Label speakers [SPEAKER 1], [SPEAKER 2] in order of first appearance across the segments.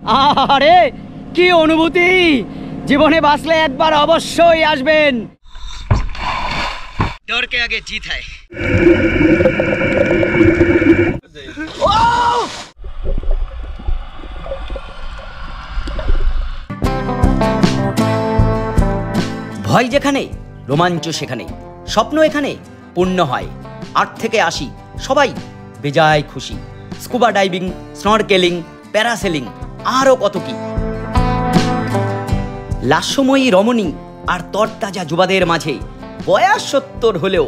[SPEAKER 1] আরে কি অনুভূতি, জীবনে বাঁচলে একবার অবশ্যই আসবেন। डर के आगे जीत है। ভয় যেখানে রোমাঞ্চ সেখানে, স্বপ্ন এখানে পূর্ণ হয়। 8 থেকে 80 সবাই বেজায় খুশি। স্কুবা ডাইভিং, স্নরকেলিং, প্যারাসেলিং, আরও কত কি। লাস্যময়ী রমণী আর তরতাজা যুবাদের মাঝে বয়স 70 হলেও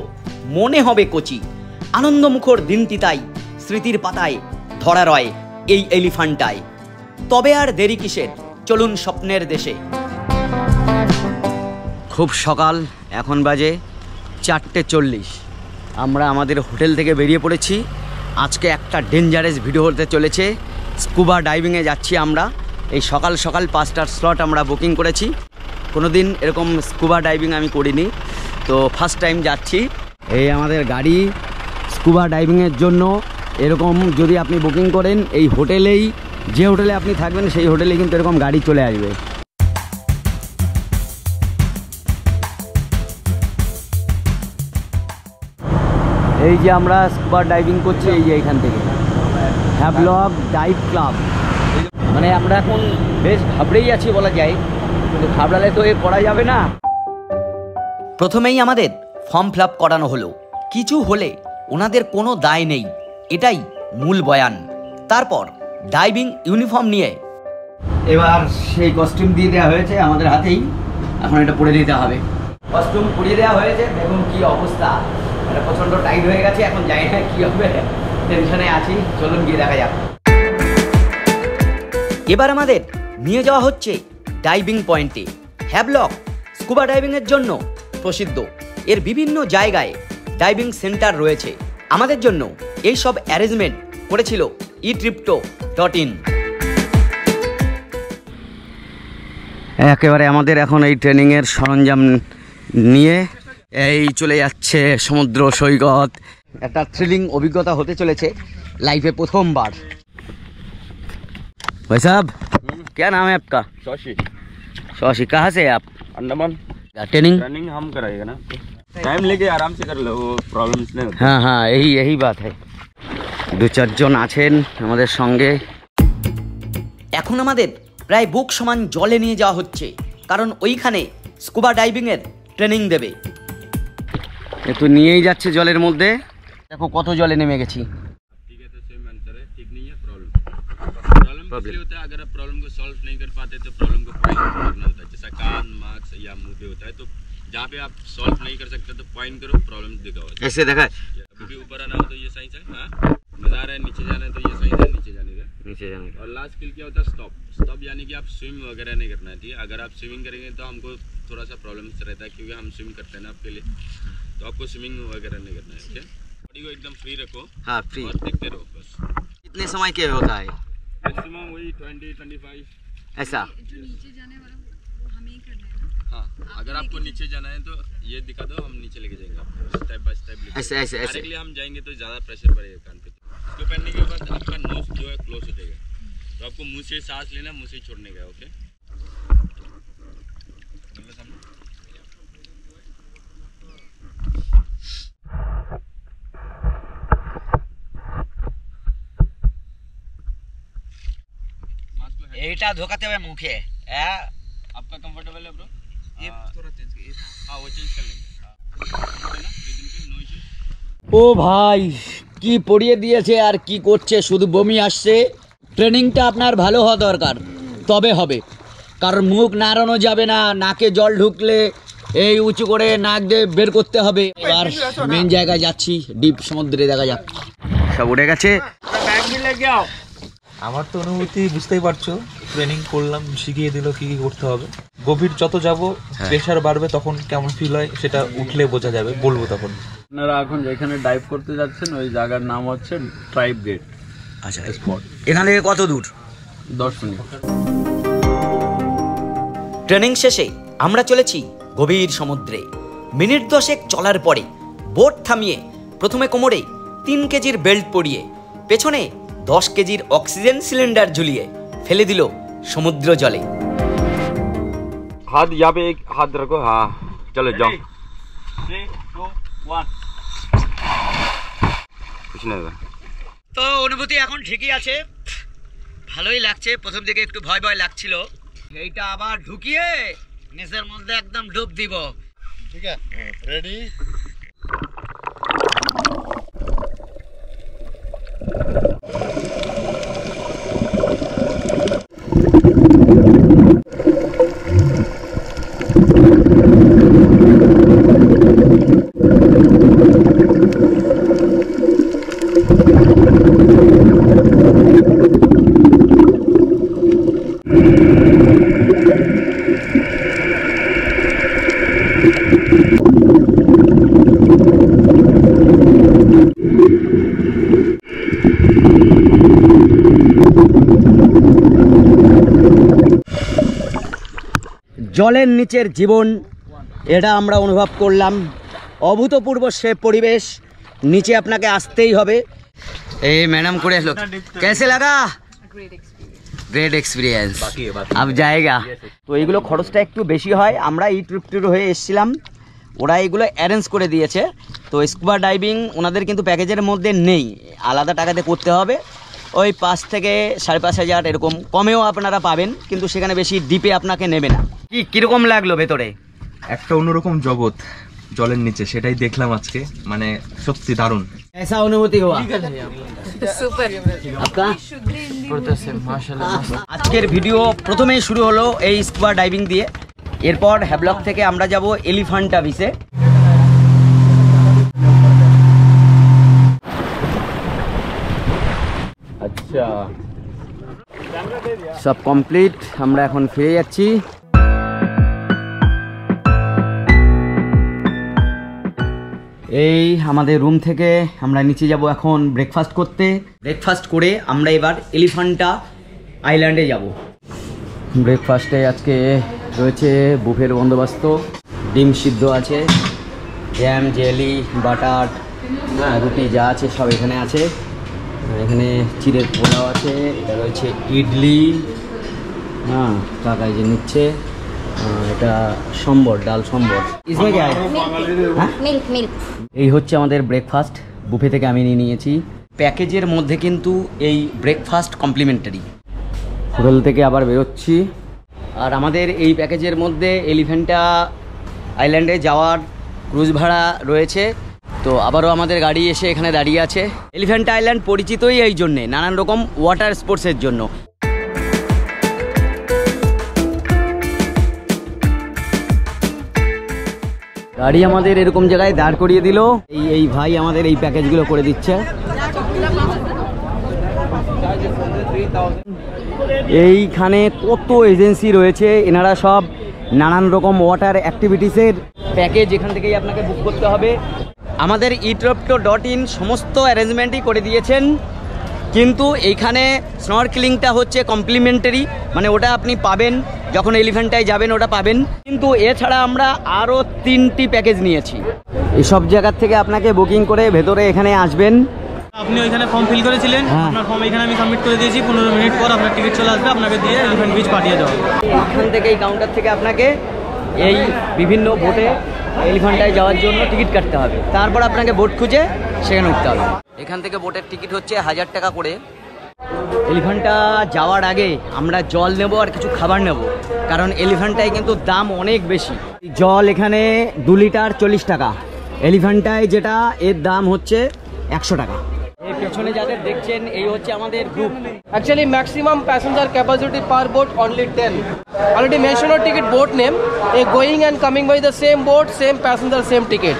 [SPEAKER 1] মনে হবে কচি। আনন্দমুখর দিনটি তাই স্মৃতির পাতায় ধরা রয় এই এলিফ্যান্টায়। তবে আর দেরি কিসের, চলুন স্বপ্নের দেশে। খুব সকাল, এখন বাজে 4:40। আমরা আমাদের হোটেল থেকে বেরিয়ে পড়েছি। আজকে একটা ডেঞ্জারাস ভিডিও হতে চলেছে। স্কুবা ডাইভিংয়ে যাচ্ছি আমরা। এই সকাল সকাল 5টার স্লট আমরা বুকিং করেছি। কোনো দিন এরকম স্কুবা ডাইভিং আমি করিনি, তো ফার্স্ট টাইম যাচ্ছি। এই আমাদের গাড়ি স্কুবা ডাইভিংয়ের জন্য। এরকম যদি আপনি বুকিং করেন এই হোটেলেই, যে হোটেলে আপনি থাকবেন সেই হোটেলেই কিন্তু এরকম গাড়ি চলে আসবে। এই যে আমরা স্কুবা ডাইভিং করছি, এই যে এখান থেকে হ্যাভলক ডাইভ ক্লাব। মানে আমরা এখন বেশ ঘাবড়েই আছি বলা যায়, কিন্তু ঘাবড়ালে তো এ করা যাবে না। প্রথমেই আমাদের ফর্ম ফিল আপ করানো হলো। কিছু হলে ওনাদের কোনো দায় নেই, এটাই মূল বয়ান। তারপর ডাইভিং ইউনিফর্ম নিয়ে এবার সেই কস্টিউম দিয়ে দেওয়া হয়েছে আমাদের হাতেই। এখন এটা পরে দিতে হবে। কস্টিউম পরিয়ে দেওয়া হয়েছে, দেখুন কি অবস্থা। এটা প্রচণ্ড টাইট হয়ে গেছে, এখন জানি না কী হবে, টেনশনে আছি। চলুন গিয়ে দেখা যাক। এবার আমাদের নিয়ে যাওয়া হচ্ছে ডাইভিং পয়েন্টে। হ্যাভলক স্কুবা ডাইভিংয়ের জন্য প্রসিদ্ধ। এর বিভিন্ন জায়গায় ডাইভিং সেন্টার রয়েছে। আমাদের জন্য এই সব অ্যারেঞ্জমেন্ট করেছিল eTripto.in। একেবারে আমাদের এখন এই ট্রেনিংয়ের সরঞ্জাম নিয়ে এই চলে যাচ্ছে সমুদ্র সৈকত। একটা থ্রিলিং অভিজ্ঞতা হতে চলেছে লাইফে প্রথমবার। भाई साहब क्या नाम है आपका?
[SPEAKER 2] शौशी।
[SPEAKER 1] शौशी, कहाँ से है आप?
[SPEAKER 2] अंडमान।
[SPEAKER 1] ट्रेनिंग
[SPEAKER 2] ट्रेनिंग हम कराएगा ना, टाइम लेके आराम से कर लो, वो प्रॉब्लम्स नहीं होती।
[SPEAKER 1] हाँ हाँ, यही बात है। 2-4 জন আছেন আমাদের সঙ্গে। এখন আমাদের প্রায় বুক সমান জলে নিয়ে যাওয়া হচ্ছে, কারণ ওইখানে স্কুবা ডাইভিংয়ের ট্রেনিং দেবে। একটু নিয়েই যাচ্ছে জলের মধ্যে। দেখো কত জলে নেমে গেছি।
[SPEAKER 2] ठीक है, तो सेम आंसर है, ठीक नहीं है प्रॉब्लम। प्रॉब्लम इसलिए होता है अगर आप प्रॉब्लम को सॉल्व नहीं कर पाते तो प्रॉब्लम को पॉइंट करना होता है। जैसा कान, मार्क्स या मुंह पे होता है, तो जहाँ पे आप सॉल्व नहीं कर सकते तो पॉइंट करो, प्रॉब्लम दिखाओ।
[SPEAKER 1] ऐसे देखा
[SPEAKER 2] क्योंकि ऊपर आना हो तो ये साइंस है, हाँ मजा आ रहा है। नीचे जाना है तो ये साइंस है, नीचे जाने का।
[SPEAKER 1] नीचे जाने का।
[SPEAKER 2] और लास्ट स्किल क्या होता है? स्टॉप। स्टॉप यानी कि आप स्विम वगैरह नहीं करना है, ठीक है। अगर आप स्विमिंग करेंगे तो हमको थोड़ा सा प्रॉब्लम रहता है, क्योंकि हम स्विम करते हैं ना आपके लिए, तो आपको स्विमिंग वगैरह नहीं करना है, ठीक है। बॉडी को एकदम फ्री रखो।
[SPEAKER 1] हाँ, फ्री।
[SPEAKER 2] और देखते रहो बस।
[SPEAKER 1] कितने समय के होता है?
[SPEAKER 2] मैक्सिमम वही 20-25
[SPEAKER 1] ऐसा।
[SPEAKER 3] जो नीचे जाने वाला वो हमें ही करना है ना।
[SPEAKER 2] हाँ, अगर आपको नीचे जाना है तो ये दिखा दो, हम नीचे लेके जाएंगे आपको स्टेप बाय स्टेप।
[SPEAKER 1] ऐसे ऐसे ऐसे
[SPEAKER 2] डायरेक्टली हम जाएंगे तो ज़्यादा प्रेशर पड़ेगा कान पे। इसको पहनने के बाद आपका नोज जो है क्लोज हो जाएगा, तो आपको मुंह से सांस लेना, मुंह से छोड़ने का, ओके।
[SPEAKER 1] এটা ঢোকাতে হবে মুখে। হ্যাঁ,
[SPEAKER 2] आपका कंफर्टेबल है ब्रो? ये थोड़ा चेंज कर, हाँ वो चेंज कर लेंगे, है ना। ब्रीदिंग पे नो इश्यू।
[SPEAKER 1] ও ভাই কি পড়িয়ে দিয়েছে আর কি করছে, শুধু বমি আসছে। ট্রেনিংটা আপনার ভালো হওয়া দরকার, তবে হবে। কারণ মুখ নাড়ানো যাবে না, নাকে জল ঢুকলে এই উঁচু করে নাক দিয়ে বের করতে হবে। এবার মেন জায়গায় যাচ্ছি, ডিপ সমুদ্রে। দেখা যাক। সব উঠে গেছে।
[SPEAKER 4] আমার তো অনুভূতি বুঝতেই পারছো, ট্রেনিং করলাম, শিখিয়ে দিল কি কি করতে হবে। গভীর যত যাব প্রেশার বাড়বে, তখন কেমন ফিল হয় সেটা উঠলে বোঝা যাবে, বলবো তখন।
[SPEAKER 5] আপনারা এখন যেখানে ডাইভ করতে যাচ্ছেন ওই জায়গার নাম হচ্ছে ট্রাইব গেট।
[SPEAKER 1] আচ্ছা, স্পট এখান থেকে কত দূর?
[SPEAKER 5] 10 মিনিট।
[SPEAKER 1] ট্রেনিং শেষে আমরা চলেছি গভীর সমুদ্রে। মিনিট 10 চলার পরে বোট থামিয়ে প্রথমে কোমরে 3 কেজির বেল্ট পরিয়ে, পেছনে 10 কেজির অক্সিজেন সিলিন্ডার ঝুলিয়ে ফেলে দিল সমুদ্র জলে।
[SPEAKER 2] हाथ यहाँ पे एक हाथ रखो। हाँ चलो जाओ।
[SPEAKER 5] 3, 2, 1।
[SPEAKER 2] कुछ नहीं होगा।
[SPEAKER 1] তো অনুভূতি এখন ঠিকই আছে, ভালোই লাগছে। প্রথম দিকে একটু ভয় ভয় লাগছিল, এইটা আবার ঢুকিয়ে নেসের মধ্যে একদম ডুব দিব।
[SPEAKER 6] ঠিক আছে, রেডি?
[SPEAKER 1] জলের নিচের জীবন, এটা আমরা অনুভব করলাম। অভূতপূর্ব সে পরিবেশ, নিচে আপনাকে আসতেই হবে। এই ম্যাডাম করে আসলো, কেসে লাগা? গ্রেট এক্সপিরিয়েন্স, আব জায়গা। তো এইগুলো খরচটা একটু বেশি হয়, আমরা এই ট্রিপটির হয়ে এসেছিলাম, ওরা এইগুলো অ্যারেঞ্জ করে দিয়েছে। তো স্কুবা ডাইভিং ওনাদের কিন্তু প্যাকেজের মধ্যে নেই, আলাদা টাকাতে করতে হবে। ওই 5 থেকে 5,500 এরকম কমেও আপনারা পাবেন, কিন্তু সেখানে বেশি ডিপে আপনাকে নেবে না। কিরকম লাগলো ভেতরে?
[SPEAKER 4] একটা অন্যরকম জগৎ জলের নিচে, সেটাই দেখলাম আজকে, মানে সত্যি দারুণ।
[SPEAKER 1] ऐसा অনুভূতি हुआ
[SPEAKER 3] सुपर।
[SPEAKER 1] आपका? আজকের ভিডিও প্রথমেই শুরু হলো এই স্কুবা ডাইভিং দিয়ে। এরপর হ্যাভলক থেকে আমরা যাব এলিফ্যান্টা বিচে।
[SPEAKER 5] अच्छा
[SPEAKER 1] সব কমপ্লিট, আমরা এখন ফিরে যাচ্ছি। এই আমাদের রুম থেকে আমরা নিচে যাব এখন ব্রেকফাস্ট করতে। ব্রেকফাস্ট করে আমরা এবার এলিফ্যান্টা আইল্যান্ডে যাব। ব্রেকফাস্টে আজকে রয়েছে বুফের বন্দোবস্ত, ডিম সিদ্ধ আছে, জ্যাম, জেলি, বাটার, হ্যাঁ রুটি যা আছে সব এখানে আছে। এখানে চিড়ের পোলাও আছে, এটা রয়েছে ইডলি, হ্যাঁ কাকা যে নিচ্ছে, এটা সম্বর, ডাল সম্বর। ইসমে কি আছে? হ্যাঁ
[SPEAKER 3] मिल्क मिल्क।
[SPEAKER 1] এই হচ্ছে আমাদের ব্রেকফাস্ট, বুফে থেকে আমি নিয়ে নিয়েছি। প্যাকেজের মধ্যে কিন্তু এই ব্রেকফাস্ট কমপ্লিমেন্টারি। হোটেল থেকে আবার বেরোচ্ছি। আর আমাদের এই প্যাকেজের মধ্যে এলিফ্যান্টা আইল্যান্ডে যাওয়ার ক্রুজ ভাড়া রয়েছে। তো আবারও আমাদের গাড়ি এসে এখানে দাঁড়িয়ে আছে। এলিফ্যান্টা আইল্যান্ড পরিচিতই এই জন্যে, নানান রকম ওয়াটার স্পোর্টসের জন্য। গাড়ি আমাদের এরকম জায়গায় দাঁড় করিয়ে দিল। এই ভাই আমাদের এই প্যাকেজগুলো করে দিচ্ছে। এইখানে কত এজেন্সি রয়েছে, এনারা সব নানান রকম ওয়াটার অ্যাক্টিভিটিসের প্যাকেজ এখান থেকেই আপনাকে বুক করতে হবে। আমাদের eTropto.in সমস্ত অ্যারেঞ্জমেন্টই করে দিয়েছেন, কিন্তু এইখানে স্নরকেলিংটা হচ্ছে কমপ্লিমেন্টারি, মানে ওটা আপনি পাবেন যখন এলিফ্যান্টায় যাবেন, ওটা পাবেন। কিন্তু এছাড়া আমরা আরও 3টি প্যাকেজ নিয়েছি। এইসব জায়গার থেকে আপনাকে বুকিং করে ভেতরে এখানে আসবেন।
[SPEAKER 7] আপনি ওইখানে ফর্ম ফিল করেছিলেন, আপনার ফর্ম এখানে আমি সাবমিট করে দিয়েছি। 15 মিনিট পর আপনার টিকিট চলে আসবে, আপনাকে দিয়ে এলিফ্যান্ট বিচ পাঠিয়ে দেওয়া।
[SPEAKER 1] এখান থেকে এই কাউন্টার থেকে আপনাকে এই বিভিন্ন বোটে এলিফ্যান্টায় যাওয়ার জন্য টিকিট কাটতে হবে, তারপর আপনাকে বোট খুঁজে সেখানে উঠতে হবে। এখান থেকে বোটের টিকিট হচ্ছে 1000 টাকা করে। এলিফ্যান্টা যাওয়ার আগে আমরা জল নেব আর কিছু খাবার নেব, কারণ এলিফ্যান্টায় কিন্তু দাম অনেক বেশি। জল এখানে 2 লিটার 40 টাকা, এলিফ্যান্টায় যেটা এর দাম হচ্ছে 100 টাকা। এর পেছনে যাদের দেখছেন এই হচ্ছে আমাদের group.
[SPEAKER 8] Actually, maximum passenger capacity per boat only 10. Already mentioned on ticket boat name. Going and coming by the same boat, same passenger, same ticket.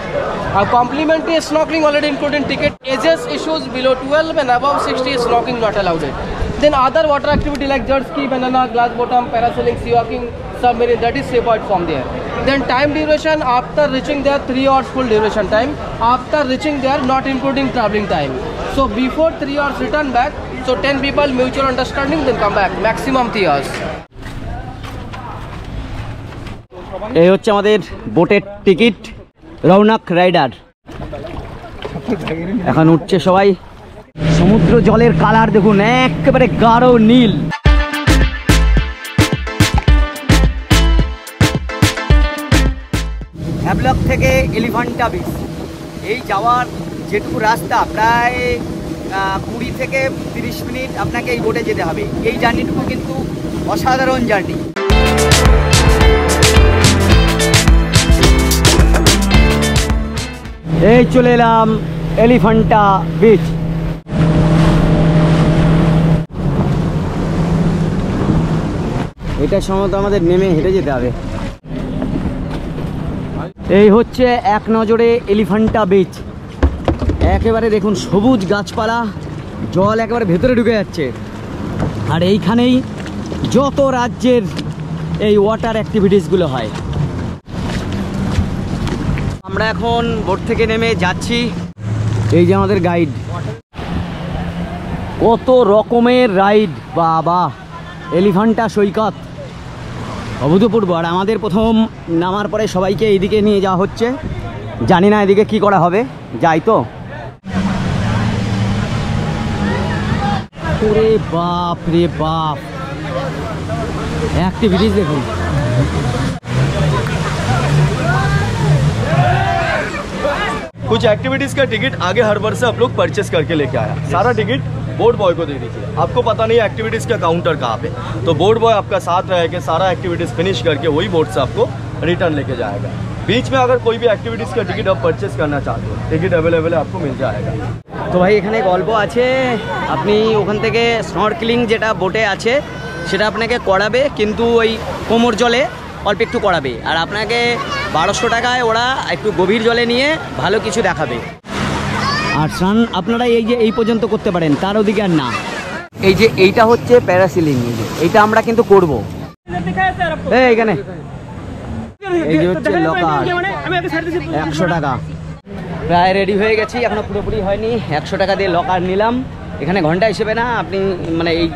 [SPEAKER 8] Complimentary snorkeling already included ticket. Ages issues below 12 and above 60 snorkeling not allowed. Then other water activity like jet ski, banana, glass bottom, parasailing, sea walking, submarine, that is separate from there. Then time duration after reaching there 3 hours full duration time. After reaching there not including traveling time. So before 3 hours return back. So 10 people mutual understanding then come back. Maximum 3 hours.
[SPEAKER 1] এই হচ্ছে আমাদের বোটের ticket, Rounak rider. এখন উঠছে সবাই। সমুদ্র জলের colour দেখুন, একেবারে গাঢ় নীল। হ্যাভলক থেকে এলিফ্যান্টা বিচ এই যাওয়ার যেটুকু রাস্তা প্রায় 20 থেকে 30 মিনিট আপনাকে এই বোটে যেতে হবে। এই জার্নিটুকু কিন্তু অসাধারণ জার্নি। এই চলে এলাম এলিফ্যান্টা বিচ। এটা সম্ভবত আমাদের নেমে হেঁটে যেতে হবে। এই হচ্ছে এক নজরে এলিফ্যান্টা বিচ। একেবারে দেখুন সবুজ গাছপালা, জল একেবারে ভেতরে ঢুকে যাচ্ছে। আর এইখানেই যত রাজ্যের এই ওয়াটার অ্যাক্টিভিটিসগুলো হয়। আমরা এখন বোট থেকে নেমে যাচ্ছি। এই যে আমাদের গাইড, কত রকমের রাইড, বাবা! এলিফ্যান্টা সৈকত অভূতপূর্ব। আর আমাদের প্রথম নামার পরে সবাইকে এইদিকে নিয়ে যাওয়া হচ্ছে। জানি না এদিকে কি করা হবে, যাই তো। ওরে বাপ রে বাপ, অ্যাক্টিভিটিস দেখুন।
[SPEAKER 9] कुछ एक्टिविटीज का टिकट आगे हर वर्ष से आप लोग परचेस करके लेके आया। सारा टिकट बोट बॉय को दे दीजिए। आपको पता नहीं एक्टिविटीज का काउंटर कहाँ पे, तो बोट बॉय आपका साथ रह के सारा एक्टिविटीज फिनिश करके वही बोट से आपको रिटर्न लेके जाएगा। बीच में अगर कोई भी एक्टिविटीज का टिकट आप परचेस करना चाहते हो, टिकट अवेलेबल है, आपको मिल जाएगा।
[SPEAKER 1] তো ভাই এখানে গল্প আছে, আপনি ওখান থেকে স্নরকেলিং যেটা বোটে আছে সেটা আপনাকে করাবে, কিন্তু ওই কোমর জলে অল্প একটু করাবে। আর আপনাকে 1200 টাকায় ওরা একটু গভীর জলে নিয়ে ভালো কিছু দেখাবে। আর স্নান আপনারা এই যে এই পর্যন্ত করতে পারেন, তার ওদিকে আর না। এই যে এইটা হচ্ছে প্যারাসিলিং, এইটা আমরা কিন্তু করব। এইখানে এই যে হচ্ছে লকার, 100 টাকা। প্রায় রেডি হয়ে গেছি, এখনো পুরোপুরি হয়নি। 100 টাকা দিয়ে লকার নিলাম। এখানে ঘন্টা হিসেবে না, আপনি মানে এই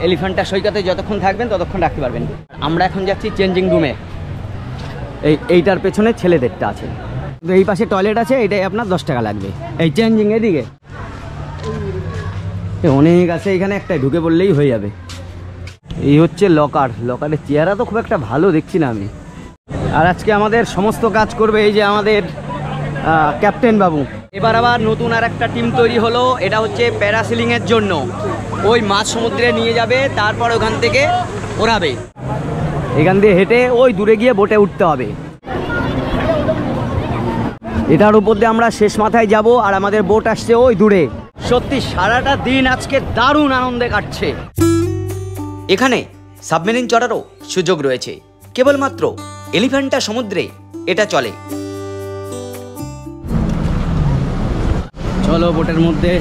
[SPEAKER 1] এলিফ্যান্টা সৈকতে যতক্ষণ থাকবেন ততক্ষণ রাখতে পারবেন। আমরা এখন যাচ্ছি চেঞ্জিং রুমে। এইটার পেছনে ছেলেদেরটা আছে, তো এই পাশে টয়লেট আছে, এটাই আপনার 10 টাকা লাগবে। এই চেঞ্জিং এদিকে অনেক আছে, এখানে একটাই ঢুকে পড়লেই হয়ে যাবে। এই হচ্ছে লকার। লকারের চেহারা তো খুব একটা ভালো দেখছি না আমি। আর আজকে আমাদের সমস্ত কাজ করবে এই যে আমাদের ক্যাপ্টেন বাবু। এবার আবার নতুন আর একটা টিম তৈরি হলো, এটা হচ্ছে প্যারাসিলিংয়ের জন্য। ওই মাঝ সমুদ্রে নিয়ে যাবে, তারপর ওখান থেকে ওড়াবে। এখান দিয়ে হেঁটে ওই দূরে গিয়ে বোটে উঠতে হবে। এটার উপর দিয়ে আমরা শেষ মাথায় যাব, আর আমাদের বোট আসছে ওই দূরে। সত্যি সারাটা দিন আজকে দারুণ আনন্দে কাটছে। এখানে সাবমেরিন চড়ারও সুযোগ রয়েছে, কেবলমাত্র এলিফ্যান্টা সমুদ্রে এটা চলে। চলো বোটের মধ্যে।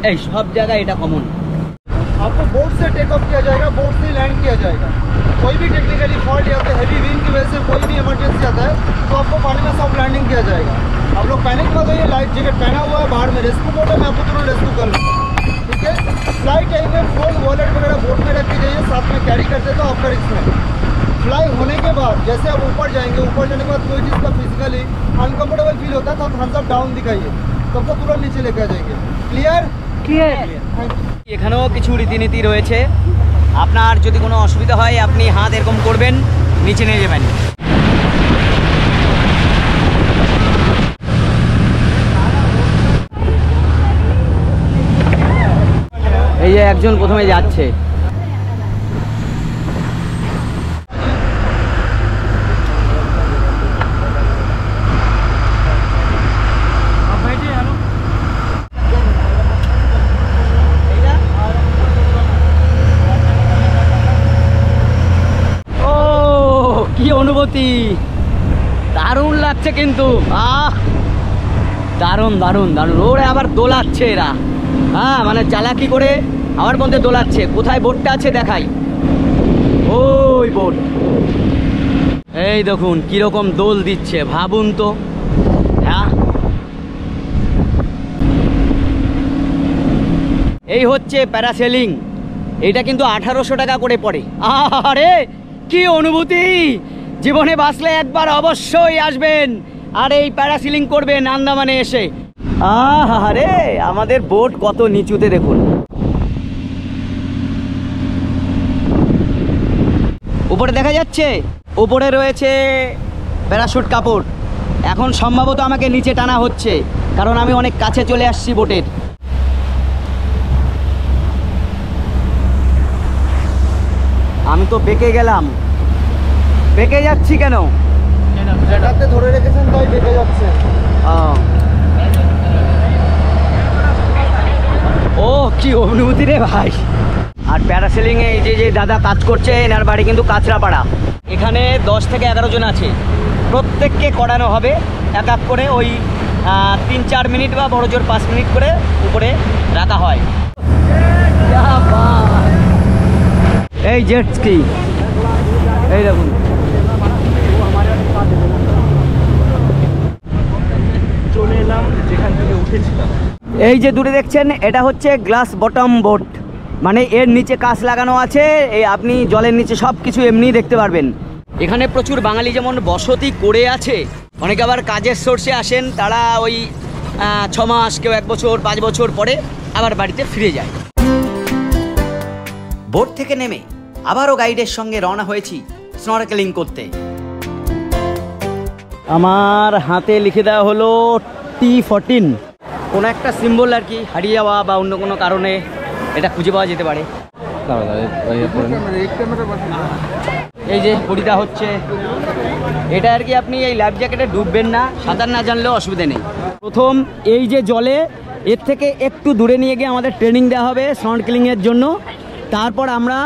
[SPEAKER 1] এই সব জায়গায় এটা কমন।
[SPEAKER 6] आपको बोट से टेक ऑफ किया जाएगा, बोट से लैंड किया जाएगा। कोई भी टेक्निकली फॉल्ट या फिर हैवी विंड की वजह से कोई भी इमरजेंसी आता है तो आपको पानी में सॉफ्ट लैंडिंग किया जाएगा। आप लोग पैनिक मत होइए, लाइफ जैकेट पहना हुआ है, बाहर में रेस्क्यू बोट है, मैं आपको तुरंत रेस्क्यू कर लूँगा। ठीक है, फ्लाइट टाइम में फोन वॉलेट वगैरह बोट में रख के जाइए, साथ में कैरी करते तो आपका रिस्क है। फ्लाई होने के बाद जैसे आप ऊपर जाएंगे, ऊपर जाने के बाद कोई चीज़ का फिजिकली अनकंफर्टेबल फील होता है तो आप थम्स अप डाउन दिखाइए, तो आपको तुरंत नीचे लेके आ जाएंगे। क्लियर? क्लियर।
[SPEAKER 1] এখানেও কিছু রীতিনীতি রয়েছে। আপনার যদি কোনো অসুবিধা হয় আপনি হাত এরকম করবেন, নিচে নিয়ে যাবেন। এই যে একজন প্রথমে যাচ্ছে। কি অনুভূতি, দারুণ লাগছে কিন্তু। দারুণ দারুণ দারুণ। ওরে আবার দোলাচ্ছে এরা, হ্যাঁ মানে চালাকি করে আমার মধ্যে দোলাচ্ছে। কোথায় বোটটা আছে দেখাই, ওই বোট। এই দেখুন কিরকম দোল দিচ্ছে, ভাবুন তো। হ্যাঁ, এই হচ্ছে প্যারাসেলিং। এইটা কিন্তু 1800 টাকা করে পড়ে। আরে কি অনুভূতি, জীবনে বাঁচলে একবার অবশ্যই আসবেন আর এই প্যারাসিলিং করবেন আন্দামানে এসে। আরে আমাদের বোট কত নিচুতে দেখুন। উপরে দেখা যাচ্ছে, উপরে রয়েছে প্যারাশুট কাপড়। এখন সম্ভবত আমাকে নিচে টানা হচ্ছে, কারণ আমি অনেক কাছে চলে আসছি বোটের। আমি তো বেঁকে গেলাম, বেঁকে যাচ্ছি কেন?
[SPEAKER 6] এটাতে ধরে রেখেছেন তাই বেঁকে যাচ্ছে।
[SPEAKER 1] ও কি অনুভূতি রে ভাই। আর প্যারাসেলিংয়ে এই যে দাদা কাজ করছে, এনার বাড়ি কিন্তু কাঁচরাপাড়া। এখানে 10 থেকে 11 জন আছে, প্রত্যেককে করানো হবে এক এক করে। ওই 3-4 মিনিট বা বড় জোর 5 মিনিট করে উপরে রাখা হয়। এই জেট স্কি, এই দেখুন
[SPEAKER 4] চলে এলাম যেখান থেকে উঠেছিলাম।
[SPEAKER 1] এই যে দূরে দেখছেন, এটা হচ্ছে গ্লাস বটম বোট, মানে এর নিচে কাঁচ লাগানো আছে। এই আপনি জলের নিচে সব কিছু এমনি দেখতে পারবেন। এখানে প্রচুর বাঙালি যেমন বসতি করে আছে, অনেকে আবার কাজের সোর্সে আসেন, তারা ওই 6 মাস, কেউ 1 বছর, 5 বছর পরে আবার বাড়িতে ফিরে যায়। বোট থেকে নেমে আবারও গাইডের সঙ্গে রওনা হয়েছি স্নরকেলিং করতে। আমার হাতে লিখে দেওয়া হলো T14, কোনো একটা সিম্বল আর কি, হারিয়ে যাওয়া বা অন্য কোনো কারণে এটা খুঁজে পাওয়া যেতে পারে। এই যে পরিদা হচ্ছে, এটা আর কি আপনি এই লাইফ জ্যাকেটে ডুববেন না, সাঁতার না জানলেও অসুবিধা নেই। প্রথম এই যে জলে এর থেকে একটু দূরে নিয়ে গিয়ে আমাদের ট্রেনিং দেওয়া হবে স্নরকেলিংয়ের জন্য। তারপর আমরা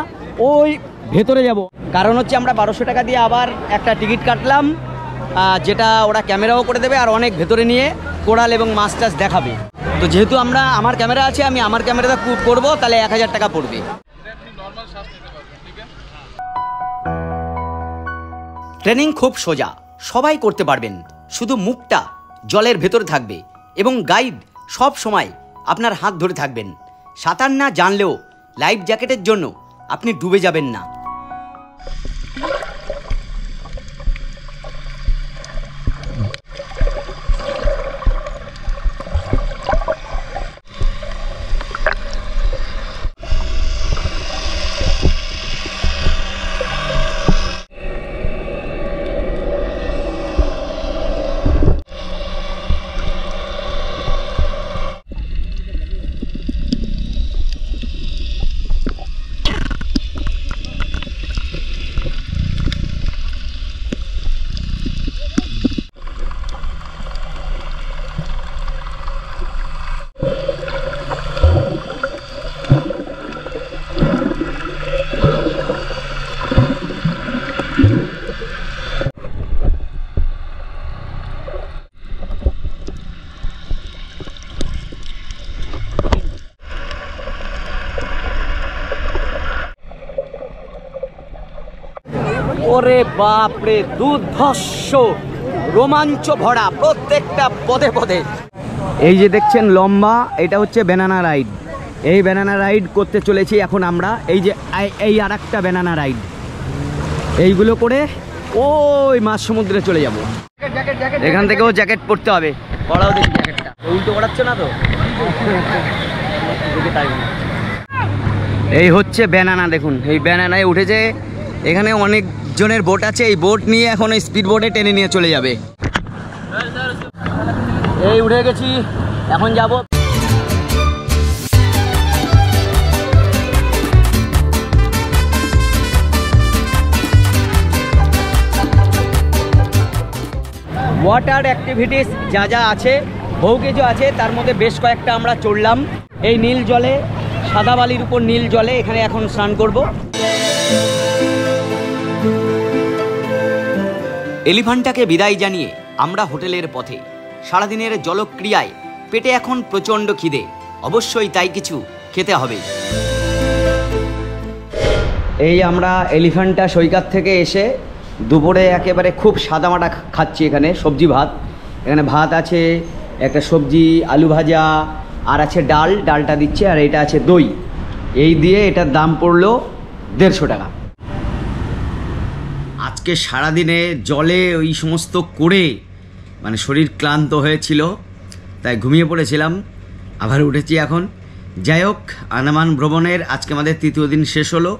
[SPEAKER 1] ওই ভেতরে যাব, কারণ হচ্ছে আমরা 1200 টাকা দিয়ে আবার একটা টিকিট কাটলাম, যেটা ওরা ক্যামেরাও করে দেবে আর অনেক ভেতরে নিয়ে কোরাল এবং মাছ টাছ দেখাবে। তো যেহেতু আমার ক্যামেরা আছে, আমি আমার ক্যামেরাটা কুট করবো, তাহলে 1000 টাকা পড়বে। ট্রেনিং খুব সোজা, সবাই করতে পারবেন, শুধু মুখটা জলের ভেতরে থাকবে এবং গাইড সব সময় আপনার হাত ধরে থাকবেন। সাঁতার না জানলেও লাইফ জ্যাকেটের জন্য আপনি ডুবে যাবেন না। ওরে বাপরে, দুর্ধর্ষ রোমাঞ্চ ভরা প্রত্যেকটা পদে পদে। এই যে দেখছেন লম্বা, এটা হচ্ছে ব্যানানা রাইড। এই ব্যানানা রাইড করতে চলেছি এখন আমরা। এই যে এই আর একটা ব্যানানা রাইড, এইগুলো করে ওই মাঝ সমুদ্রে চলে যাব। এখান থেকেও জ্যাকেট পরতে হবে। পড়াও দেখি জ্যাকেটটা, উল্টো পড়াচ্ছে না তো? এই হচ্ছে ব্যানানা, দেখুন এই ব্যানানায় উঠেছে। এখানে অনেক জনের বোট আছে, এই বোট নিয়ে এখন এই স্পিড বোটে টেনে নিয়ে চলে যাবে। এই উঠে গেছি, এখন যাব। ওয়াটার অ্যাক্টিভিটিস যা যা আছে, বহু কিছু আছে, তার মধ্যে বেশ কয়েকটা আমরা চড়লাম। এই নীল জলে, সাদা বালির উপর নীল জলে এখানে এখন স্নান করব। এলিফ্যান্টাকে বিদায় জানিয়ে আমরা হোটেলের পথে। সারাদিনের জলক্রিয়ায় পেটে এখন প্রচণ্ড খিদে, অবশ্যই তাই কিছু খেতে হবে। এই আমরা এলিফ্যান্টা সৈকত থেকে এসে দুপুরে একেবারে খুব সাদামাটা খাচ্ছি। এখানে সবজি ভাত, এখানে ভাত আছে, একটা সবজি আলু ভাজা, আর আছে ডাল, ডালটা দিচ্ছে, আর এটা আছে দই। এই দিয়ে এটার দাম পড়লো 150 টাকা। আজকে সারাদিনে জলে ওই সমস্ত করে মানে শরীর ক্লান্ত হয়েছিল, তাই ঘুমিয়ে পড়েছিলাম, আবার উঠেছি এখন। যাই হোক, আন্দামান ভ্রমণের আজকে আমাদের 3য় দিন শেষ হলো।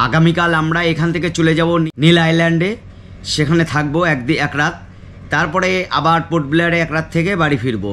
[SPEAKER 1] আগামীকাল আমরা এখান থেকে চলে যাব নীল আইল্যান্ডে। সেখানে থাকবো এক রাত, তারপরে আবার পোর্ট ব্লেয়ারে এক রাত থেকে বাড়ি ফিরবো।